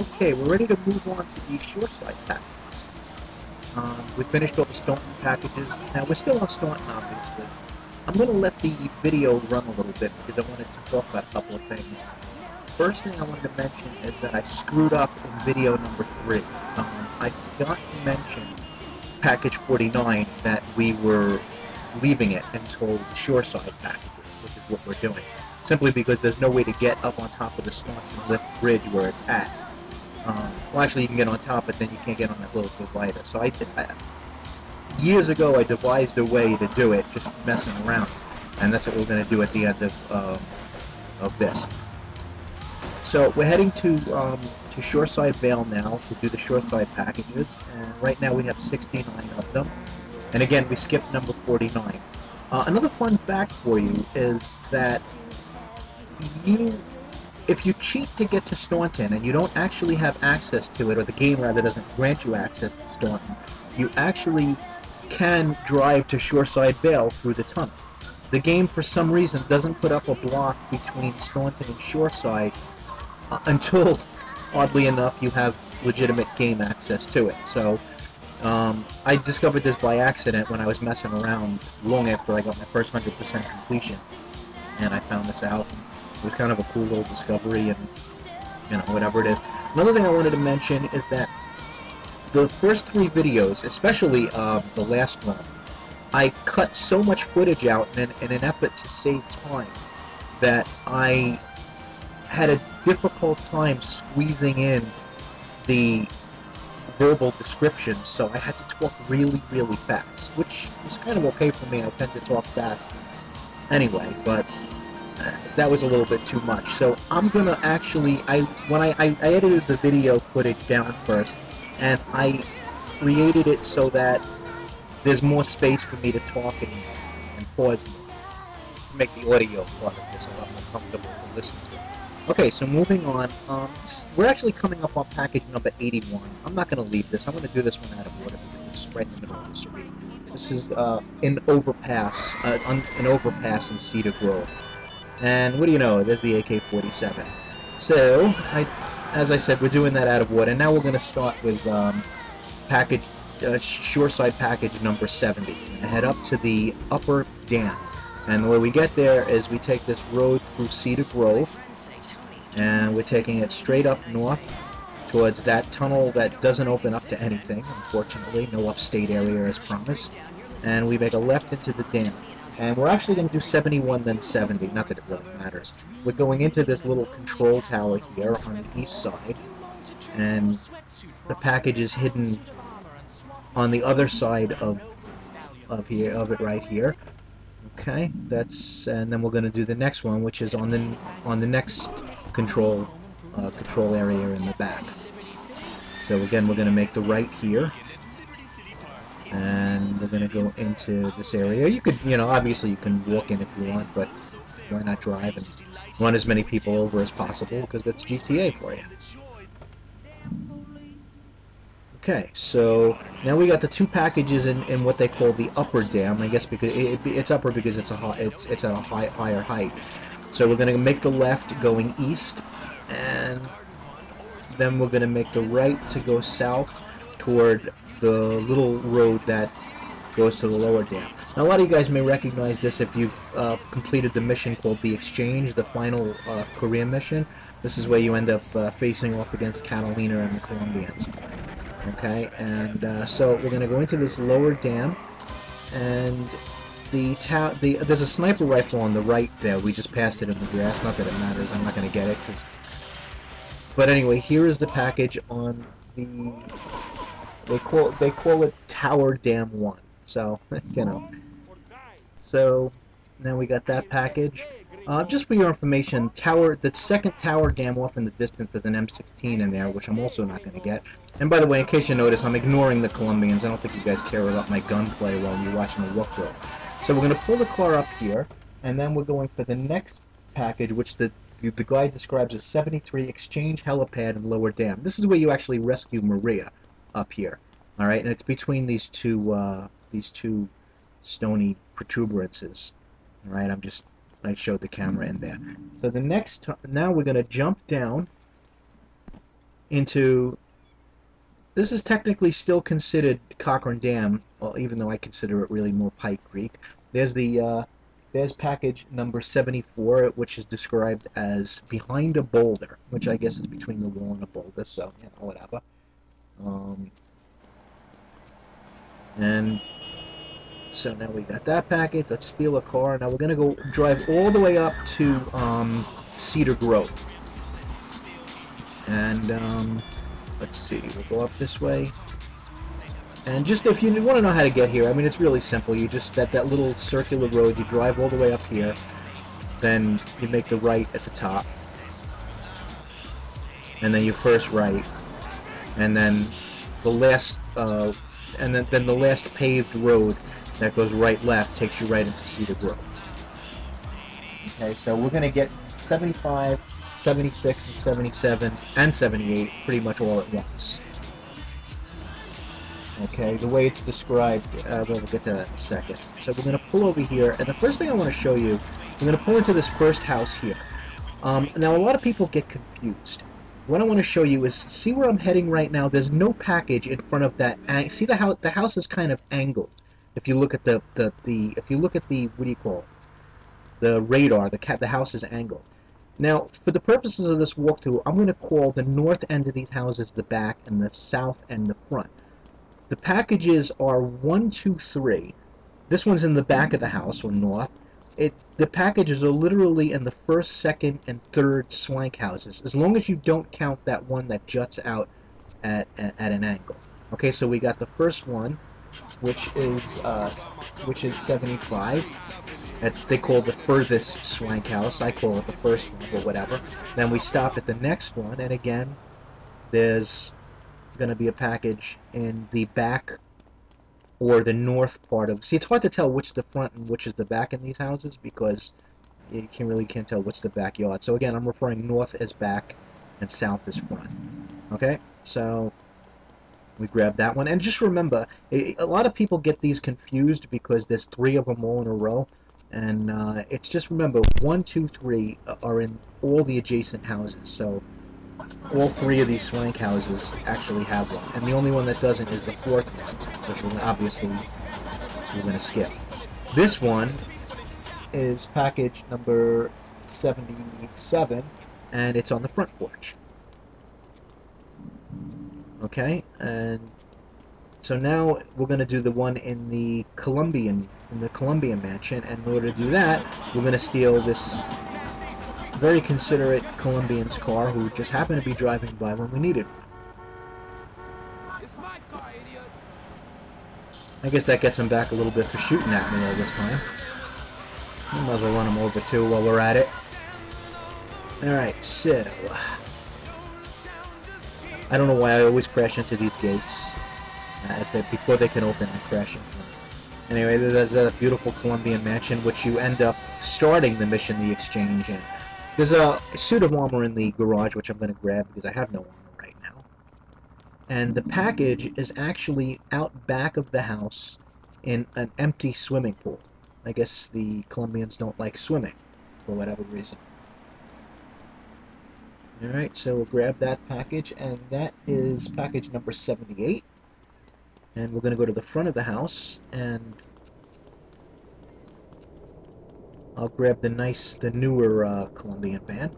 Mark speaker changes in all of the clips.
Speaker 1: Okay, we're ready to move on to the shoreside packages. We finished all the Staunton packages. Now we're still on Staunton, obviously. I'm going to let the video run a little bit because I wanted to talk about a couple of things. First thing I wanted to mention is that I screwed up in video number 3. I forgot to mention package 49 that we were leaving it until the shoreside packages, which is what we're doing. Simply because there's no way to get up on top of the Staunton Lift Bridge where it's at. Well, actually, you can get on top, but then you can't get on that little divider. So years ago, I devised a way to do it, just messing around, and that's what we're going to do at the end of this. So we're heading to Shoreside Vale now to do the Shoreside packages, and right now we have 69 of them. And again, we skipped number 49. Another fun fact for you is that if you cheat to get to Staunton and you don't actually have access to it, or the game rather doesn't grant you access to Staunton, you actually can drive to Shoreside Vale through the tunnel. The game, for some reason, doesn't put up a block between Staunton and Shoreside until, oddly enough, you have legitimate game access to it. So, I discovered this by accident when I was messing around long after I got my first 100% completion, and I found this out. It was kind of a cool little discovery, and whatever it is. Another thing I wanted to mention is that the first 3 videos, especially the last one, I cut so much footage out in an effort to save time that I had a difficult time squeezing in the verbal descriptions, so I had to talk really, really fast, which is kind of okay for me. I tend to talk fast anyway, but that was a little bit too much. So I'm gonna actually, when I edited the video footage down first, and I created it so that there's more space for me to talk and pause more, to make the audio part of this a lot more comfortable to listen to. Okay, so moving on, we're actually coming up on package number 81. I'm not going to leave this. I'm going to do this one out of order because it's right in the middle of the street. This is an overpass in Cedar Grove. And what do you know, there's the AK-47. So, as I said, we're doing that out of wood, and now we're going to start with shoreside package number 70. We're going to head up to the upper dam. And the way we get there is we take this road through Cedar Grove, and we're taking it straight up north towards that tunnel that doesn't open up to anything, unfortunately. No upstate area as promised. And we make a left into the dam. And we're actually going to do 71 then 70, not that it really matters. We're going into this little control tower here on the east side, and the package is hidden on the other side of it right here. Okay, and then we're going to do the next one, which is on the next control area in the back. So again, we're going to make the right here. And we're going to go into this area. You could, obviously you can walk in if you want, but why not drive and run as many people over as possible, because that's GTA for you. Okay, so now we got the 2 packages in what they call the upper dam. I guess because it's upper because it's at a higher height. So we're going to make the left going east, and then we're going to make the right to go south toward the little road that goes to the lower dam. Now, a lot of you guys may recognize this if you've completed the mission called The Exchange, the final Korean mission. This is where you end up facing off against Catalina and the Colombians. Okay, and so we're going to go into this lower dam, and there's a sniper rifle on the right there. We just passed it in the grass. Not that it matters. I'm not going to get it. But anyway, here is the package on the... They call it Tower Dam 1. So, So, now we got that package. Just for your information, the second Tower Dam off in the distance is an M16 in there, which I'm also not going to get. And by the way, in case you notice, I'm ignoring the Colombians. I don't think you guys care about my gunplay while you're watching the walkthrough. So we're going to pull the car up here, and then we're going for the next package, which the guy describes as 73 Exchange Helipad and Lower Dam. This is where you actually rescue Maria up here. All right, and it's between these two stony protuberances. All right, I showed the camera in there. So now we're going to jump down into... This is technically still considered Cochrane Dam, well, even though I consider it really more Pike Creek. There's package number 74, which is described as behind a boulder, which I guess is between the wall and a boulder, so, you know, whatever. And so now we got that package. Let's steal a car. Now we're going to go drive all the way up to Cedar Grove. And let's see, we'll go up this way. And just if you want to know how to get here, I mean, it's really simple. You just, that little circular road, you drive all the way up here, then you make the right at the top, and then you first right, and then the last, and then the last paved road that goes right-left takes you right into Cedar Grove. Okay, so we're going to get 75, 76, and 77, and 78 pretty much all at once. Okay, the way it's described, we'll get to that in a second. So we're going to pull over here, and the first thing I want to show you, we're going to pull into this first house here. Now, a lot of people get confused. What I want to show you is, see where I'm heading right now? There's no package in front of that. See the house? The house is kind of angled. If you look at the if you look at the, what do you call it? The radar, the house is angled. Now, for the purposes of this walkthrough, I'm going to call the north end of these houses the back and the south end the front. The packages are 1, 2, 3. This one's in the back of the house, or north. The packages are literally in the first, second, and third swank houses, as long as you don't count that one that juts out at an angle. Okay, so we got the first one, which is 75. They call the furthest swank house. I call it the first one, or whatever. Then we stop at the next one, and again, there's going to be a package in the back or the north part of... See, it's hard to tell which is the front and which is the back in these houses because you can't tell what's the backyard. So again, I'm referring north as back and south as front. Okay, so we grab that one. And just remember, a lot of people get these confused because there's 3 of them all in a row. And it's just, remember, 1, 2, 3 are in all the adjacent houses. So all 3 of these swank houses actually have one, and the only one that doesn't is the 4th one, which we're obviously going to skip. This one is package number 77, and it's on the front porch. Okay, and so now we're going to do the one in the Columbian mansion, and in order to do that, we're going to steal this very considerate Colombian's car who just happened to be driving by when we needed one. I guess that gets him back a little bit for shooting at me all this time. We might as well run him over too while we're at it. Alright, so... I don't know why I always crash into these gates. Before they can open, I crash into them. Anyway, there's a beautiful Colombian mansion, which you end up starting the mission, the exchange, in. There's a suit of armor in the garage, which I'm going to grab because I have no armor right now. And the package is actually out back of the house in an empty swimming pool. I guess the Colombians don't like swimming, for whatever reason. Alright, so we'll grab that package, and that is package number 78. And we're going to go to the front of the house, and I'll grab the newer Colombian van.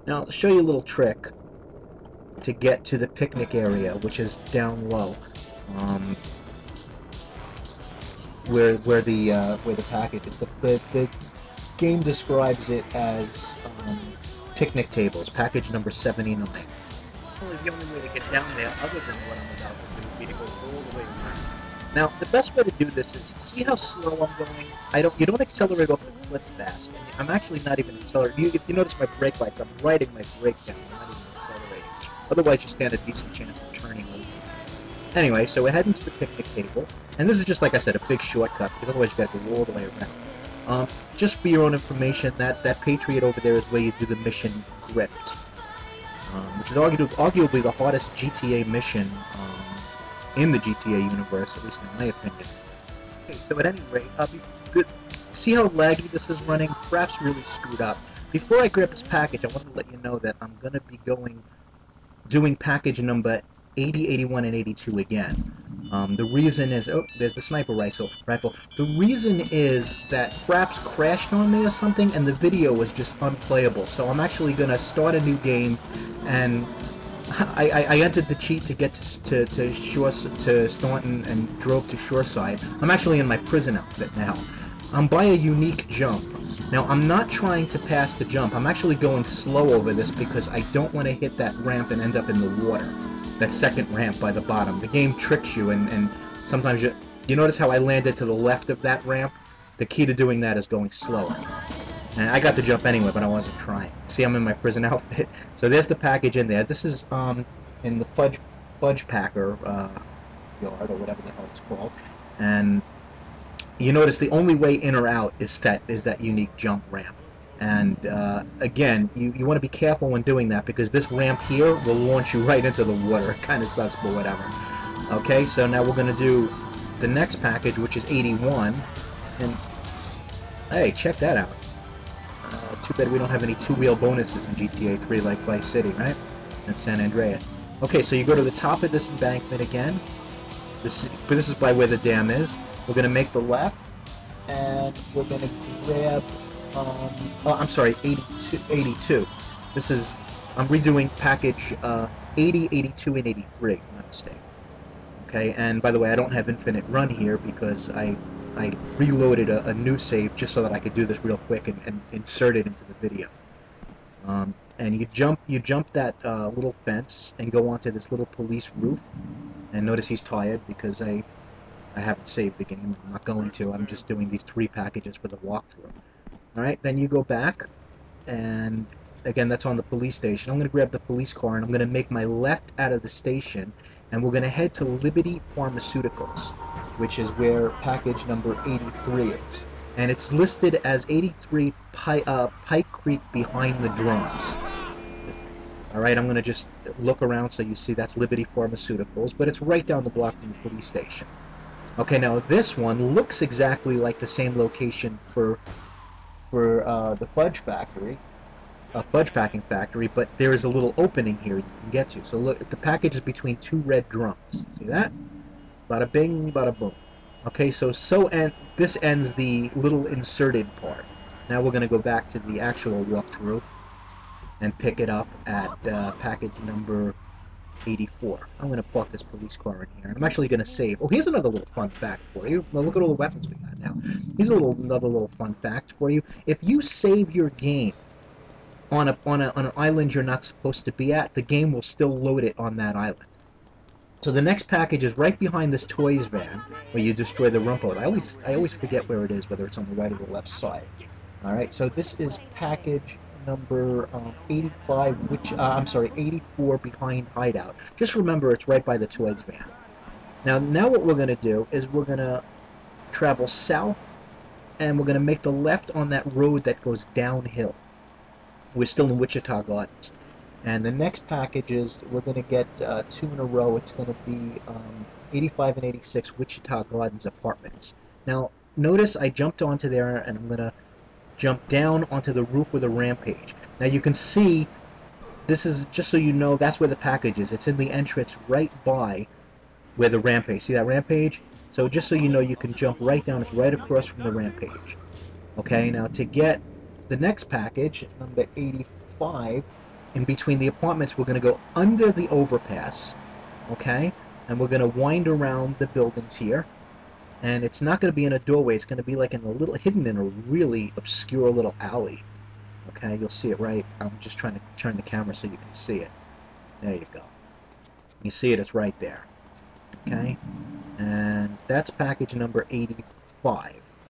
Speaker 1: Now, I'll show you a little trick to get to the picnic area, which is down low, where the package is. The game describes it as picnic tables, package number 79. Well, the only way to get down there, other than what I'm about to do, would be to go all the way around. Now, the best way to do this is to see how slow I'm going. You don't accelerate off the cliff fast. I'm actually not even accelerating. If you notice my brake lights, I'm riding my brake down. I'm not even accelerating. Otherwise, you stand a decent chance of turning over. Anyway, so we're heading to the picnic table, and this is just, like I said, a big shortcut, because otherwise you got to go all the way around. Just for your own information, that Patriot over there is where you do the mission Gripped, which is arguably the hardest GTA mission in the GTA universe, at least in my opinion. Okay, so at any rate, see how laggy this is running? Perhaps really screwed up. Before I grab this package, I want to let you know that I'm going to be going doing package number 80, 81, and 82 again. The reason is, oh, there's the sniper rifle. The reason is that Fraps crashed on me or something, and the video was just unplayable. So I'm actually gonna start a new game, and I entered the cheat to get to Staunton and drove to Shoreside. I'm actually in my prison outfit now. I'm by a unique jump. Now, I'm not trying to pass the jump. I'm actually going slow over this because I don't want to hit that ramp and end up in the water. That second ramp by the bottom. The game tricks you, and sometimes you notice how I landed to the left of that ramp? The key to doing that is going slower. And I got the jump anyway, but I wasn't trying. See, I'm in my prison outfit. So there's the package in there. This is in the Fudge Packer yard, or whatever the hell it's called. And you notice the only way in or out is that unique jump ramp. And again, you want to be careful when doing that, because this ramp here will launch you right into the water. It kind of sucks, but whatever. Okay, so now we're going to do the next package, which is 81. And hey, check that out. Too bad we don't have any two-wheel bonuses in GTA 3 like Vice City, right? And San Andreas. Okay, so you go to the top of this embankment again. This is by where the dam is. We're going to make the left, and we're going to grab, oh, I'm sorry, 82. This is, I'm redoing package 80, 82, and 83, my mistake. Okay, and by the way, I don't have infinite run here because I reloaded a new save just so that I could do this real quick and insert it into the video. And you jump that little fence and go onto this little police roof. And notice he's tired because I haven't saved the game. I'm not going to. I'm just doing these 3 packages for the walkthrough. Alright, then you go back, and again, that's on the police station. I'm going to grab the police car, and I'm going to make my left out of the station, and we're going to head to Liberty Pharmaceuticals, which is where package number 83 is. And it's listed as 83 Pike Creek behind the drums. Alright, I'm going to just look around so you see that's Liberty Pharmaceuticals, but it's right down the block from the police station. Okay, now this one looks exactly like the same location for the Fudge Factory, Fudge Packing Factory, but there is a little opening here you can get to. So look, the package is between 2 red drums. See that? Bada bing, bada boom. Okay, so this ends the little inserted part. Now we're going to go back to the actual walkthrough and pick it up at package number 84. I'm going to park this police car in here, and I'm actually going to save. Oh, here's another little fun fact for you. Well, look at all the weapons we got now. Here's another little fun fact for you. If you save your game on an island you're not supposed to be at, the game will still load it on that island. So the next package is right behind this toys van where you destroy the rump boat. I always forget where it is, whether it's on the right or the left side. All right, so this is package number 85, which I'm sorry, 84 behind Hideout. Just remember, it's right by the toys van. Now what we're going to do is we're going to travel south, and we're going to make the left on that road that goes downhill. We're still in Wichita Gardens. And the next packages, we're going to get 2 in a row. It's going to be 85 and 86 Wichita Gardens apartments. Now, notice I jumped onto there, and I'm going to jump down onto the roof with a rampage. Now, you can see, this is, just so you know, that's where the package is. It's in the entrance right by where the rampage. See that rampage? So just so you know, you can jump right down. It's right across from the rampage. Okay, now to get the next package, number 85, in between the apartments, we're going to go under the overpass, okay? And we're going to wind around the buildings here. And it's not going to be in a doorway. It's going to be like in a little, hidden in a really obscure little alley. Okay, you'll see it right. I'm just trying to turn the camera so you can see it. There you go. You see it, it's right there. Okay? And that's package number 85.